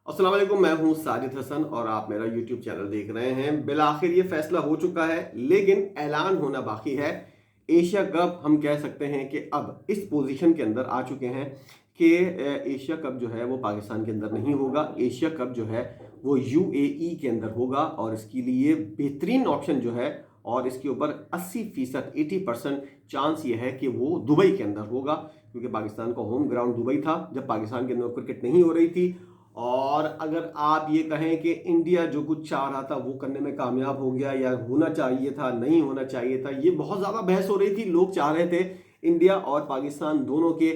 अस्सलाम वालेकुम, मैं हूं साजिद हसन और आप मेरा यूट्यूब चैनल देख रहे हैं। बिलाखिर ये फैसला हो चुका है, लेकिन ऐलान होना बाकी है। एशिया कप हम कह सकते हैं कि अब इस पोजीशन के अंदर आ चुके हैं कि एशिया कप जो है वो पाकिस्तान के अंदर नहीं होगा। एशिया कप जो है वो यूएई के अंदर होगा और इसके लिए बेहतरीन ऑप्शन जो है और इसके ऊपर 80% 80% चांस ये है कि वो दुबई के अंदर होगा, क्योंकि पाकिस्तान का होम ग्राउंड दुबई था जब पाकिस्तान के अंदर क्रिकेट नहीं हो रही थी। और अगर आप ये कहें कि इंडिया जो कुछ चाह रहा था वो करने में कामयाब हो गया या होना चाहिए था, नहीं होना चाहिए था, ये बहुत ज़्यादा बहस हो रही थी। लोग चाह रहे थे, इंडिया और पाकिस्तान दोनों के,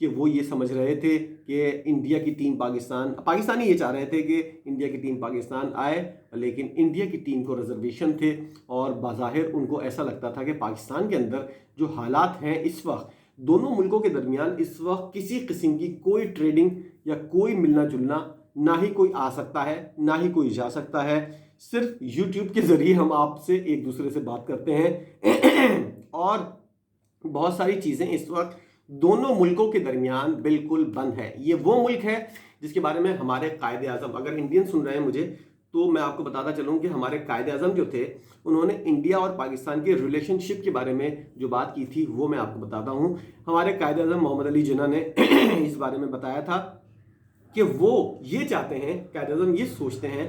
कि वो ये समझ रहे थे कि इंडिया की टीम पाकिस्तानी ये चाह रहे थे कि इंडिया की टीम पाकिस्तान आए, लेकिन इंडिया की टीम को रिजर्वेशन थे और बाज़ाहिर उनको ऐसा लगता था कि पाकिस्तान के अंदर जो हालात हैं इस वक्त, दोनों मुल्कों के दरमियान इस वक्त किसी किस्म की कोई ट्रेडिंग या कोई मिलना जुलना, ना ही कोई आ सकता है ना ही कोई जा सकता है। सिर्फ यूट्यूब के जरिए हम आपसे एक दूसरे से बात करते हैं और बहुत सारी चीज़ें इस वक्त दोनों मुल्कों के दरमियान बिल्कुल बंद है। ये वो मुल्क है जिसके बारे में हमारे कायदे आज़म, अगर इंडियन सुन रहे हैं मुझे, तो मैं आपको बताता चलूँ कि हमारे कायदे आज़म जो थे, उन्होंने इंडिया और पाकिस्तान के रिलेशनशिप के बारे में जो बात की थी वो मैं आपको बताता हूँ। हमारे कायदे आज़म मोहम्मद अली जिन्ना ने इस बारे में बताया था कि वो ये चाहते हैं, कायदे आज़म ये सोचते हैं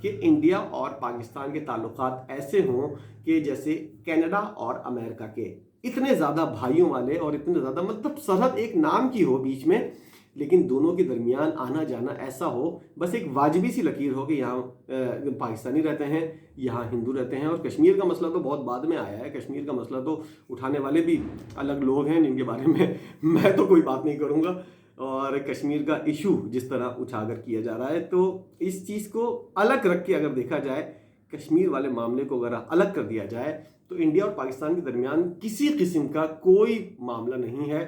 कि इंडिया और पाकिस्तान के ताल्लुकात ऐसे हों कि जैसे कनाडा और अमेरिका के, इतने ज़्यादा भाइयों वाले और इतने ज़्यादा, मतलब सरहद एक नाम की हो बीच में, लेकिन दोनों के दरमियान आना जाना ऐसा हो, बस एक वाजिबी सी लकीर हो कि यहाँ पाकिस्तानी रहते हैं, यहाँ हिंदू रहते हैं। और कश्मीर का मसला तो बहुत बाद में आया है। कश्मीर का मसला तो उठाने वाले भी अलग लोग हैं जिनके बारे में मैं तो कोई बात नहीं करूँगा। और कश्मीर का इशू जिस तरह उजागर किया जा रहा है, तो इस चीज़ को अलग रख के अगर देखा जाए, कश्मीर वाले मामले को अगर अलग कर दिया जाए, तो इंडिया और पाकिस्तान के दरमियान किसी किस्म का कोई मामला नहीं है।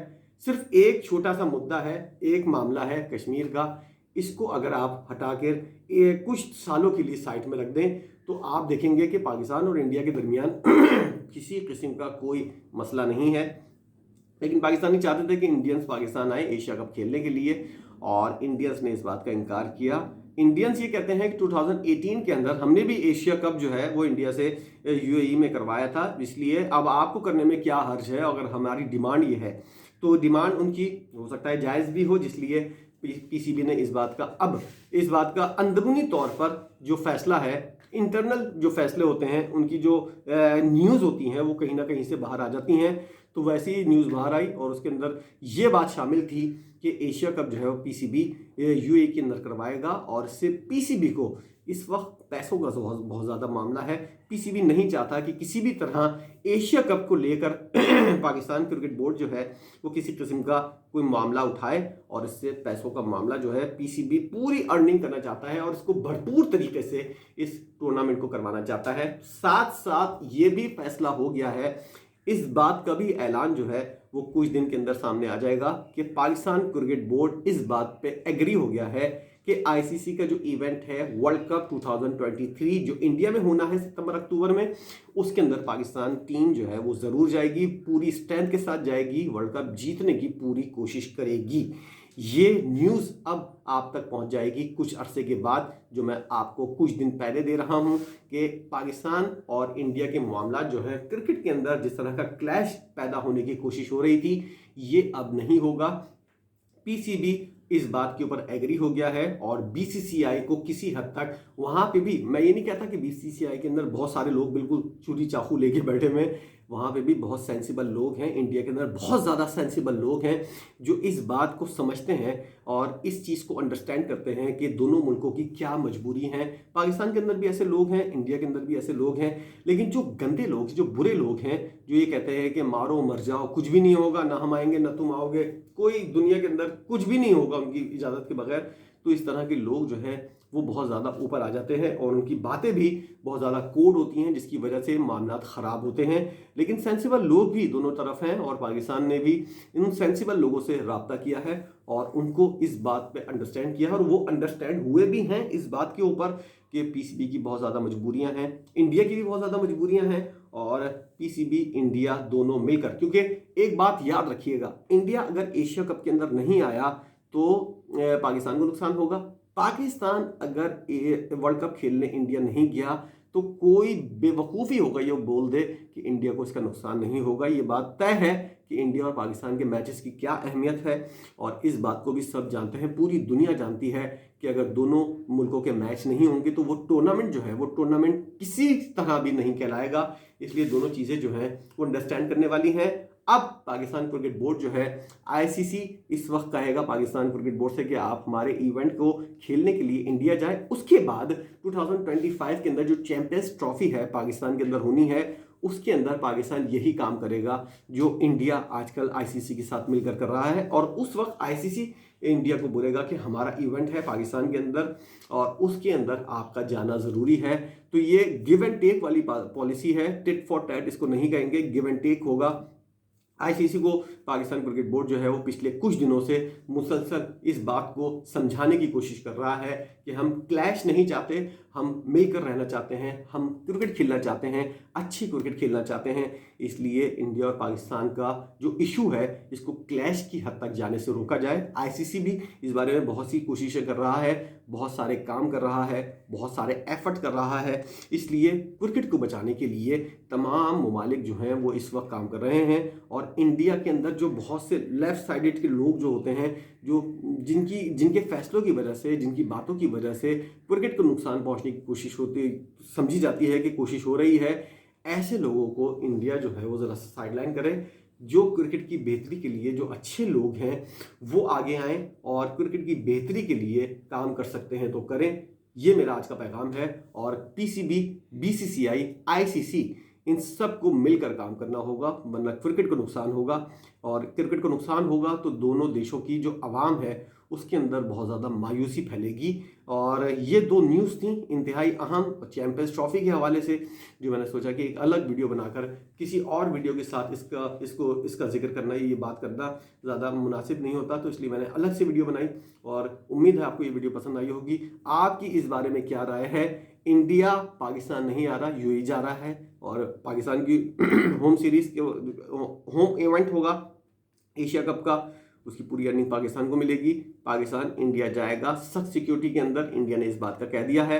सिर्फ एक छोटा सा मुद्दा है, एक मामला है कश्मीर का। इसको अगर आप हटा कर कुछ सालों के लिए साइड में रख दें, तो आप देखेंगे कि पाकिस्तान और इंडिया के दरमियान किसी किस्म का कोई मसला नहीं है। लेकिन पाकिस्तानी चाहते थे कि इंडियंस पाकिस्तान आए एशिया कप खेलने के लिए, और इंडियंस ने इस बात का इनकार किया। इंडियंस ये कहते हैं कि 2018 के अंदर हमने भी एशिया कप जो है वो इंडिया से यूएई में करवाया था, इसलिए अब आपको करने में क्या हर्ज है। अगर हमारी डिमांड ये है, तो डिमांड उनकी हो सकता है जायज़ भी हो, जिसलिए पीसीबी ने इस बात का अंदरूनी तौर पर जो फैसला है, इंटरनल जो फैसले होते हैं, उनकी जो न्यूज़ होती हैं वो कहीं ना कहीं से बाहर आ जाती हैं, तो वैसी ही न्यूज़ बाहर आई और उसके अंदर ये बात शामिल थी कि एशिया कप जो है वो पीसीबी यूएई के अंदर करवाएगा। और इससे पीसीबी को इस वक्त पैसों का बहुत ज़्यादा मामला है। पीसीबी नहीं चाहता कि किसी भी तरह एशिया कप को लेकर पाकिस्तान क्रिकेट बोर्ड जो है वो किसी किस्म का कोई मामला उठाए, और इससे पैसों का मामला जो है, पीसीबी पूरी अर्निंग करना चाहता है और इसको भरपूर तरीके से इस टूर्नामेंट को करवाना चाहता है। साथ साथ ये भी फैसला हो गया है, इस बात का भी ऐलान जो है वो कुछ दिन के अंदर सामने आ जाएगा कि पाकिस्तान क्रिकेट बोर्ड इस बात पे एग्री हो गया है कि आईसीसी का जो इवेंट है वर्ल्ड कप 2023 जो इंडिया में होना है सितंबर अक्टूबर में, उसके अंदर पाकिस्तान टीम जो है वो ज़रूर जाएगी, पूरी स्ट्रेंथ के साथ जाएगी, वर्ल्ड कप जीतने की पूरी कोशिश करेगी। ये न्यूज़ अब आप तक पहुंच जाएगी कुछ अरसे के बाद, जो मैं आपको कुछ दिन पहले दे रहा हूं कि पाकिस्तान और इंडिया के मामला जो है क्रिकेट के अंदर जिस तरह का क्लैश पैदा होने की कोशिश हो रही थी, ये अब नहीं होगा। पीसीबी इस बात के ऊपर एग्री हो गया है और बीसीसीआई को किसी हद तक, वहां पे भी मैं ये नहीं कहता कि बीसीसीआई के अंदर बहुत सारे लोग बिल्कुल छुरी चाकू लेके बैठे हुए हैं, वहां पे भी बहुत सेंसिबल लोग हैं। इंडिया के अंदर बहुत ज़्यादा सेंसिबल लोग हैं जो इस बात को समझते हैं और इस चीज़ को अंडरस्टैंड करते हैं कि दोनों मुल्कों की क्या मजबूरी है। पाकिस्तान के अंदर भी ऐसे लोग हैं, इंडिया के अंदर भी ऐसे लोग हैं, लेकिन जो गंदे लोग, जो बुरे लोग हैं, जो ये कहते हैं कि मारो मर जाओ, कुछ भी नहीं होगा, ना हम आएंगे ना तुम आओगे, कोई दुनिया के अंदर कुछ भी नहीं होगा उनकी इजाज़त के बगैर, तो इस तरह के लोग जो हैं वो बहुत ज़्यादा ऊपर आ जाते हैं और उनकी बातें भी बहुत ज़्यादा कोड होती हैं, जिसकी वजह से मामलात ख़राब होते हैं। लेकिन सेंसिबल लोग भी दोनों तरफ हैं और पाकिस्तान ने भी इन सेंसिबल लोगों से रब्ता किया है और उनको इस बात पे अंडरस्टैंड किया है, और वो अंडरस्टैंड हुए भी हैं इस बात के ऊपर कि पीसीबी की बहुत ज़्यादा मजबूरियाँ हैं, इंडिया की भी बहुत ज़्यादा मजबूरियाँ हैं, और पीसीबी इंडिया दोनों मिलकर, क्योंकि एक बात याद रखिएगा, इंडिया अगर एशिया कप के अंदर नहीं आया तो पाकिस्तान को नुकसान होगा, पाकिस्तान अगर वर्ल्ड कप खेलने इंडिया नहीं गया तो कोई बेवकूफ़ी होगा ये बोल दे कि इंडिया को इसका नुकसान नहीं होगा। ये बात तय है कि इंडिया और पाकिस्तान के मैचेस की क्या अहमियत है, और इस बात को भी सब जानते हैं, पूरी दुनिया जानती है कि अगर दोनों मुल्कों के मैच नहीं होंगे तो वो टूर्नामेंट जो है वो टूर्नामेंट किसी तरह भी नहीं कहलाएगा। इसलिए दोनों चीज़ें जो हैं वो अंडरस्टैंड करने वाली हैं। अब पाकिस्तान क्रिकेट बोर्ड जो है, आईसीसी इस वक्त कहेगा पाकिस्तान क्रिकेट बोर्ड से कि आप हमारे इवेंट को खेलने के लिए इंडिया जाए। उसके बाद 2025 के अंदर जो चैंपियंस ट्रॉफी है पाकिस्तान के अंदर होनी है, उसके अंदर पाकिस्तान यही काम करेगा जो इंडिया आजकल आईसीसी के साथ मिलकर कर रहा है। और उस वक्त आईसीसी इंडिया को बोलेगा कि हमारा इवेंट है पाकिस्तान के अंदर और उसके अंदर आपका जाना ज़रूरी है। तो ये गिव एंड टेक वाली पॉलिसी है, टिट फॉर टैट इसको नहीं कहेंगे, गिव एंड टेक होगा। आईसीसी को पाकिस्तान क्रिकेट बोर्ड जो है वो पिछले कुछ दिनों से मुसलसल इस बात को समझाने की कोशिश कर रहा है कि हम क्लैश नहीं चाहते, हम मिलकर रहना चाहते हैं, हम क्रिकेट खेलना चाहते हैं, अच्छी क्रिकेट खेलना चाहते हैं। इसलिए इंडिया और पाकिस्तान का जो इशू है इसको क्लैश की हद तक जाने से रोका जाए। आईसीसी भी इस बारे में बहुत सी कोशिशें कर रहा है, बहुत सारे काम कर रहा है, बहुत सारे एफर्ट कर रहा है। इसलिए क्रिकेट को बचाने के लिए तमाम ममालिक जो हैं वो इस वक्त काम कर रहे हैं। और इंडिया के अंदर जो बहुत से लेफ्ट साइडेड के लोग जो होते हैं, जो जिनके फैसलों की वजह से, जिनकी बातों की वजह से क्रिकेट को नुकसान पहुंचने की कोशिश होती समझी जाती है कि कोशिश हो रही है, ऐसे लोगों को इंडिया जो है वो ज़रा साइडलाइन करे। जो क्रिकेट की बेहतरी के लिए जो अच्छे लोग हैं वो आगे आएँ और क्रिकेट की बेहतरी के लिए काम कर सकते हैं तो करें। ये मेरा आज का पैगाम है। और पीसीबी, बीसीसीआई, आईसीसी इन सब को मिलकर काम करना होगा, वरना क्रिकेट को नुकसान होगा। और क्रिकेट को नुकसान होगा तो दोनों देशों की जो आवाम है उसके अंदर बहुत ज़्यादा मायूसी फैलेगी। और ये दो न्यूज़ थी इंतहाई अहम चैंपियंस ट्रॉफी के हवाले से, जो मैंने सोचा कि एक अलग वीडियो बनाकर किसी और वीडियो के साथ इसका जिक्र करना, ये बात करना ज़्यादा मुनासिब नहीं होता, तो इसलिए मैंने अलग से वीडियो बनाई। और उम्मीद है आपको ये वीडियो पसंद आई होगी। आपकी इस बारे में क्या राय है? इंडिया पाकिस्तान नहीं आ रहा, यूएई जा रहा है और पाकिस्तान की होम सीरीज के होम इवेंट होगा एशिया कप का, उसकी पूरी अर्निंग पाकिस्तान को मिलेगी। पाकिस्तान इंडिया जाएगा सख्त सिक्योरिटी के अंदर, इंडिया ने इस बात का कह दिया है।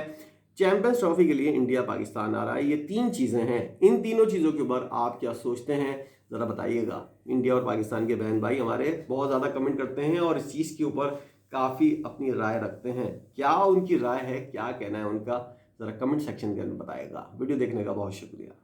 चैंपियंस ट्रॉफी के लिए इंडिया पाकिस्तान आ रहा है। ये तीन चीज़ें हैं, इन तीनों चीज़ों के ऊपर आप क्या सोचते हैं ज़रा बताइएगा। इंडिया और पाकिस्तान के बहन भाई हमारे बहुत ज़्यादा कमेंट करते हैं और इस चीज़ के ऊपर काफ़ी अपनी राय रखते हैं। क्या उनकी राय है, क्या कहना है उनका, ज़रा कमेंट सेक्शन के अंदर बताइएगा। वीडियो देखने का बहुत शुक्रिया।